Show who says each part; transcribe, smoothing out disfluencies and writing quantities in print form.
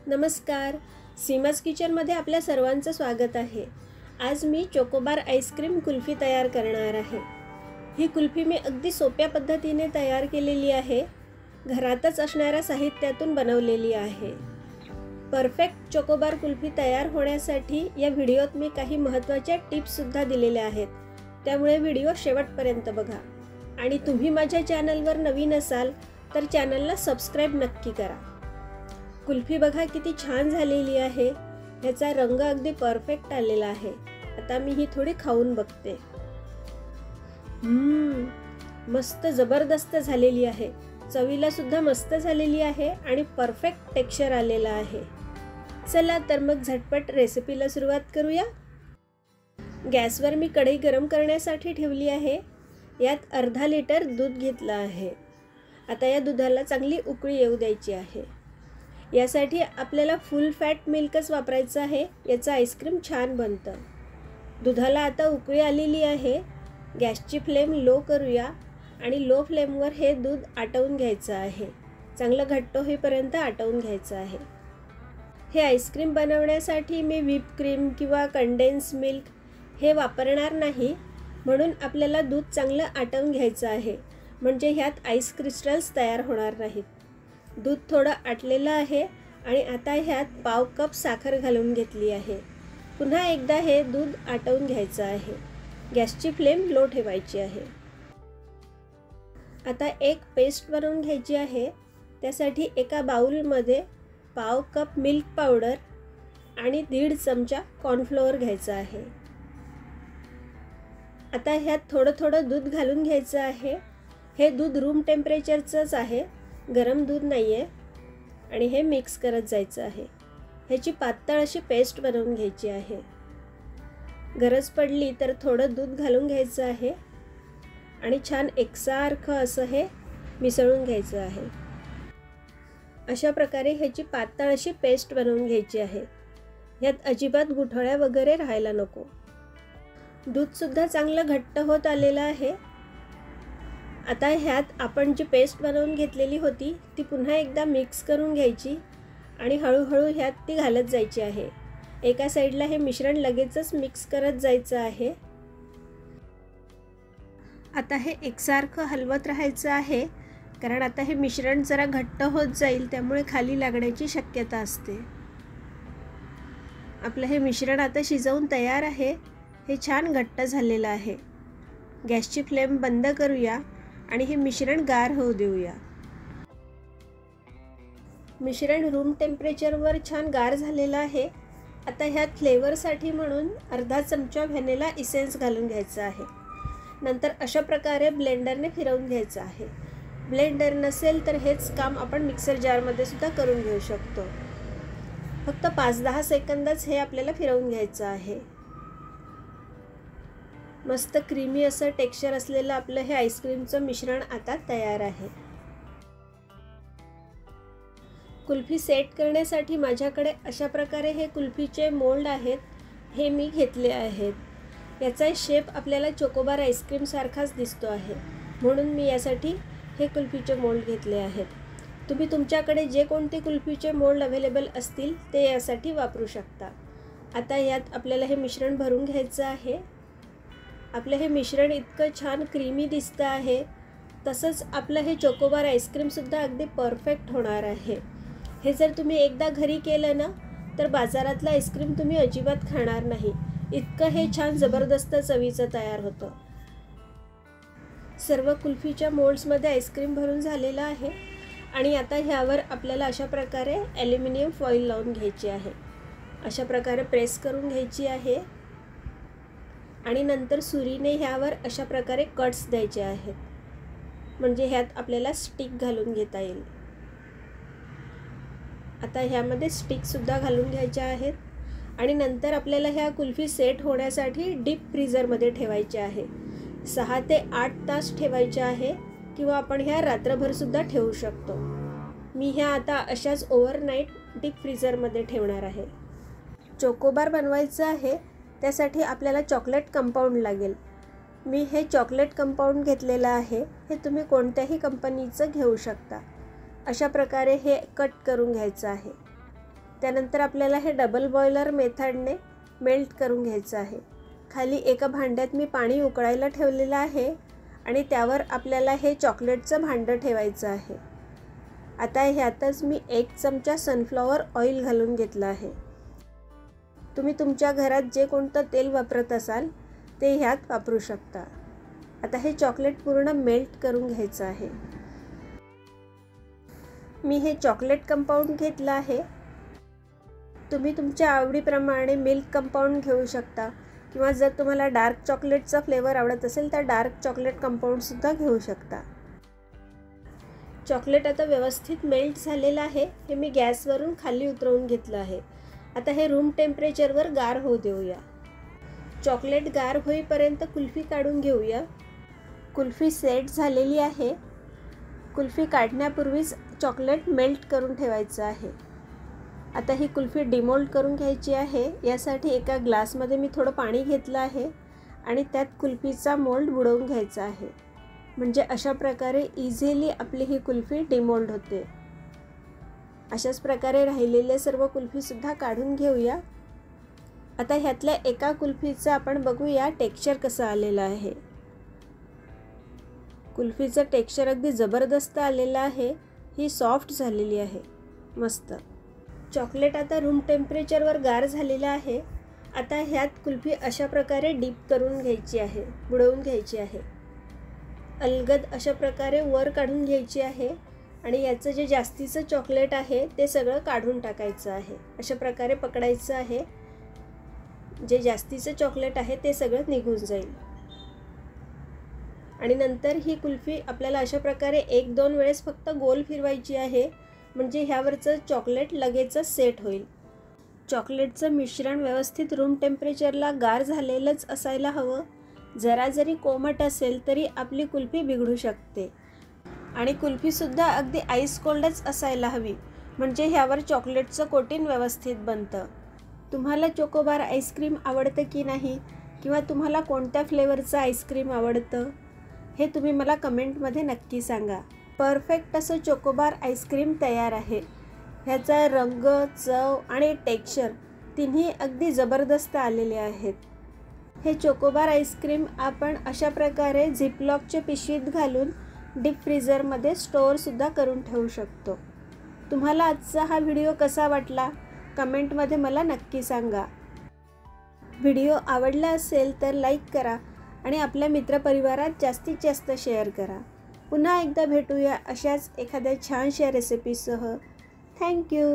Speaker 1: नमस्कार, सीमाज किचनमध्ये आपल्या सर्वांचं स्वागत आहे। आज मी चोकोबार आईस्क्रीम कुल्फी तयार करणार आहे। ही कुल्फी मी अगदी सोप्या पद्धतीने तयार केलेली आहे। घरातच असणाऱ्या साहित्यातून बनवलेली आहे। परफेक्ट चोकोबार कुल्फी तयार होण्यासाठी या व्हिडिओत मी काही महत्त्वाच्या टिप्स सुद्धा दिलेल्या आहेत, त्यामुळे व्हिडिओ शेवटपर्यंत बघा। आणि तुम्ही माझ्या चॅनलवर नवीन असाल तर चॅनलला सबस्क्राइब नक्की करा। कुल्फी बघा किती छान झालेली आहे। ह्याचा रंग अगदी परफेक्ट आलेला आहे। आता मी ही थोडी खाऊन बघते। मस्त जबरदस्त झालेली आहे। चवीला सुद्धा मस्त झालेली आहे आणि परफेक्ट टेक्स्चर आलेला आहे। चला तर मग झटपट रेसिपीला सुरुवात करूया। गॅसवर मी कढई गरम करण्यासाठी ठेवली आहे। यात अर्धा लिटर दूध घेतलं आहे। आता या दुधाला चांगली उकळी येऊ द्यायची आहे। यासाठी आपल्याला फुल फॅट मिल्कच वापरायचं आहे, याचं आईस्क्रीम छान बनतं। दुधाला आता उकळी आलेली आहे। गॅसची फ्लेम लो करूया आणि लो फ्लेमवर हे दूध आटवून घ्यायचं आहे। चांगलं घट्ट होईपर्यंत आटवून घ्यायचं आहे। हे आईस्क्रीम बनवण्यासाठी मी व्हिप क्रीम किंवा कंडेन्स मिल्क हे वापरणार नाही, म्हणून आपल्याला दूध चांगलं आटवून घ्यायचं आहे, म्हणजे ह्यात आईस क्रिस्टल्स तयार होणार नाहीत। दूध थोडं आटलेलं आहे आणि आता ह्यात पाव कप साखर घालून घेतली आहे। पुन्हा एकदा हे दूध आटवून घ्यायचं आहे। गॅसची फ्लेम लो ठेवायची आहे। आता एक पेस्ट बनवून घ्यायची आहे। त्यासाठी एका बाउलमध्ये पाव कप मिल्क पावडर आणि 1.5 चमचा कॉर्नफ्लोअर घ्यायचा आहे। आता ह्यात थोडं थोडं दूध घालून घ्यायचं आहे। हे दूध रूम टेम्परेचरचंच आहे, गरम दूध नाही आहे। आणि हे मिक्स करत जायचं आहे। ह्याची पातळ अशी पेस्ट बनवून घ्यायची आहे। गरज पडली तर थोडं दूध घालून घ्यायचं आहे आणि छान एकसारखं असं हे मिसळून घ्यायचं आहे। अशा प्रकारे ह्याची पातळ अशी पेस्ट बनवून घ्यायची आहे। ह्यात अजिबात गुठळ्या वगैरे राहायला नको। दूधसुद्धा चांगलं घट्ट होत आलेलं आहे। आता ह्यात आपण जी पेस्ट बनवून घेतलेली होती ती पुन्हा एकदा मिक्स करून घ्यायची आणि हळूहळू ह्यात ती घालत जायची आहे। एका साईडला हे मिश्रण लगेचच मिक्स करत जायचं आहे। आता हे एकसारखं हलवत राहायचं आहे, कारण आता हे मिश्रण जरा घट्ट होत जाईल, त्यामुळे खाली लागण्याची शक्यता असते। आपलं हे मिश्रण आता शिजवून तयार आहे। हे छान घट्ट झालेलं आहे। गॅसची फ्लेम बंद करूया आणि हे मिश्रण गार होऊ देऊया। मिश्रण रूम टेम्परेचरवर छान गार झालेलं आहे। आता ह्यात फ्लेवरसाठी म्हणून अर्धा चमचा व्हॅनिला इसेन्स घालून घ्यायचा आहे। नंतर अशा प्रकारे ब्लेंडरने फिरवून घ्यायचं आहे। ब्लेंडर नसेल तर हेच काम आपण मिक्सर जारमध्ये सुद्धा करून घेऊ शकतो। फक्त 5-10 सेकंदच हे आपल्याला फिरवून घ्यायचं आहे। मस्त क्रीमी असं टेक्स्चर असलेलं आपलं हे आईस्क्रीमचं मिश्रण आता तयार आहे। कुल्फी सेट करण्यासाठी माझ्याकडे अशा प्रकारे हे कुल्फीचे मोल्ड आहेत, हे मी घेतले आहेत। याचा शेप आपल्याला चोकोबार आईस्क्रीम सारखाच दिसतो आहे, म्हणून मी यासाठी हे कुल्फीचे मोल्ड घेतले आहेत। तुम्ही तुमच्याकडे जे कोणते कुल्फीचे मोल्ड अवेलेबल असतील ते यासाठी वापरू शकता। आता यात आपल्याला हे मिश्रण भरून घ्यायचं आहे। आपलं हे मिश्रण इतकं छान क्रीमी दिसतं आहे, तसंच आपलं हे चोकोबार आईस्क्रीमसुद्धा अगदी परफेक्ट होणार आहे। हे जर तुम्ही एकदा घरी केलं ना तर बाजारातलं आईस्क्रीम तुम्ही अजिबात खाणार नाही, इतकं हे छान जबरदस्त चवीचं तयार होतं। सर्व कुल्फीच्या मोल्ड्समध्ये आईस्क्रीम भरून झालेलं आहे आणि आता ह्यावर आपल्याला अशा प्रकारे ॲल्युमिनियम फॉईल लावून घ्यायची आहे। अशा प्रकारे प्रेस करून घ्यायची आहे आणि नंतर सुरीने ह्यावर अशा प्रकारे कट्स द्यायचे आहेत, म्हणजे ह्यात आपल्याला स्टिक घालून घेता येईल। आता ह्यामध्ये स्टिकसुद्धा घालून घ्यायच्या आहेत आणि नंतर आपल्याला ह्या कुल्फी सेट होण्यासाठी डीप फ्रीझरमध्ये ठेवायचे आहे। 6 ते 8 तास ठेवायचे आहे, किंवा आपण ह्या रात्रभरसुद्धा ठेवू शकतो। मी ह्या आता अशाच ओव्हरनाईट डीप फ्रीझरमध्ये ठेवणार आहे। चोकोबार बनवायचं आहे, त्यासाठी आपल्याला चॉकलेट कंपाऊंड लागेल। मी हे चॉकलेट कंपाऊंड घेतलेलं आहे। हे तुम्ही कोणत्याही कंपनीचं घेऊ शकता। अशा प्रकारे हे कट करून घ्यायचं आहे। त्यानंतर आपल्याला हे डबल बॉयलर मेथडने मेल्ट करून घ्यायचं आहे. खाली एका भांड्यात मी पाणी उकळायला ठेवलेलं आहे आणि त्यावर आपल्याला हे चॉकलेटचं भांडं ठेवायचं आहे. आता ह्यातच मी 1 चमचा सनफ्लॉवर ऑइल घालून घेतलं आहे. तुम्ही तुमच्या घरात जे कोणतं तेल वापरत असाल ते ह्यात वापरू शकता. आता हे चॉकलेट पूर्ण मेल्ट करून घ्यायचं आहे. मी हे चॉकलेट कंपाऊंड घेतलं आहे. तुम्ही तुमच्या आवडीप्रमाणे मिल्क कंपाऊंड घेऊ शकता किंवा जर तुम्हाला डार्क चॉकलेटचा फ्लेवर आवडत असेल तर डार्क चॉकलेट कंपाऊंडसुद्धा घेऊ शकता. चॉकलेट आता व्यवस्थित मेल्ट झालेलं आहे. हे मी गॅसवरून खाली उतरवून घेतलं आहे. आता हे रूम टेम्परेचरवर गार होऊ देऊया. चॉकलेट गार होईपर्यंत कुल्फी काढून घेऊया. कुल्फी सेट झालेली आहे. कुल्फी काढण्यापूर्वीच चॉकलेट मेल्ट करून ठेवायचं आहे. आता ही कुल्फी डिमोल्ड करून घ्यायची आहे. यासाठी एका ग्लासमध्ये मी थोडं पाणी घेतलं आहे आणि त्यात कुल्फीचा मोल्ड बुडवून घ्यायचा आहे. म्हणजे अशा प्रकारे इझिली आपली ही कुल्फी डिमोल्ड होते. अशाच प्रकारे राहिलेले सर्व कुल्फीसुद्धा काढून घेऊया. आता ह्यातल्या एका कुल्फीचं आपण बघूया टेक्स्चर कसं आलेलं आहे. कुल्फीचं टेक्स्चर अगदी जबरदस्त आलेलं आहे. ही सॉफ्ट झालेली आहे. मस्त. चॉकलेट आता रूम टेम्परेचरवर गार झालेलं आहे. आता ह्यात कुल्फी अशा प्रकारे डीप करून घ्यायची आहे, बुडवून घ्यायची आहे. अलगद अशा प्रकारे वर काढून घ्यायची आहे आणि याचं जे जास्तीचं चॉकलेट आहे ते सगळं काढून टाकायचं आहे. अशा प्रकारे पकडायचं आहे. जे जास्तीचं चॉकलेट आहे ते सगळं निघून जाईल. आणि नंतर ही कुल्फी आपल्याला अशा प्रकारे 1-2 वेळेस फक्त गोल फिरवायची आहे. म्हणजे ह्यावरचं चॉकलेट लगेचच सेट होईल. चॉकलेटचं मिश्रण व्यवस्थित रूम टेम्परेचरला गार झालेलंच असायला हवं. जरा जरी कोमट असेल तरी आपली कुल्फी बिघडू शकते. आणि कुल्फीसुद्धा अगदी आईस कोल्डच असायला हवी. म्हणजे ह्यावर चॉकलेटचं कोटिंग व्यवस्थित बनतं. तुम्हाला चोकोबार आईस्क्रीम आवडतं की नाही, किंवा तुम्हाला कोणत्या फ्लेवरचं आईस्क्रीम आवडतं हे तुम्ही मला कमेंटमध्ये नक्की सांगा. परफेक्ट असं चोकोबार आईस्क्रीम तयार आहे. ह्याचा रंग, चव आणि टेक्स्चर तिन्ही अगदी जबरदस्त आलेले आहेत. हे चोकोबार आईस्क्रीम आपण अशा प्रकारे झिपलॉकच्या पिशवीत घालून डीप फ्रीझरमध्ये स्टोअरसुद्धा करून ठेवू शकतो. तुम्हाला आजचा हा व्हिडिओ कसा वाटला कमेंटमध्ये मला नक्की सांगा. व्हिडिओ आवडला असेल तर लाईक करा आणि आपल्या मित्रपरिवारात जास्तीत जास्त शेअर करा. पुन्हा एकदा भेटूया अशाच एखाद्या छानशा रेसिपीसह. थँक्यू.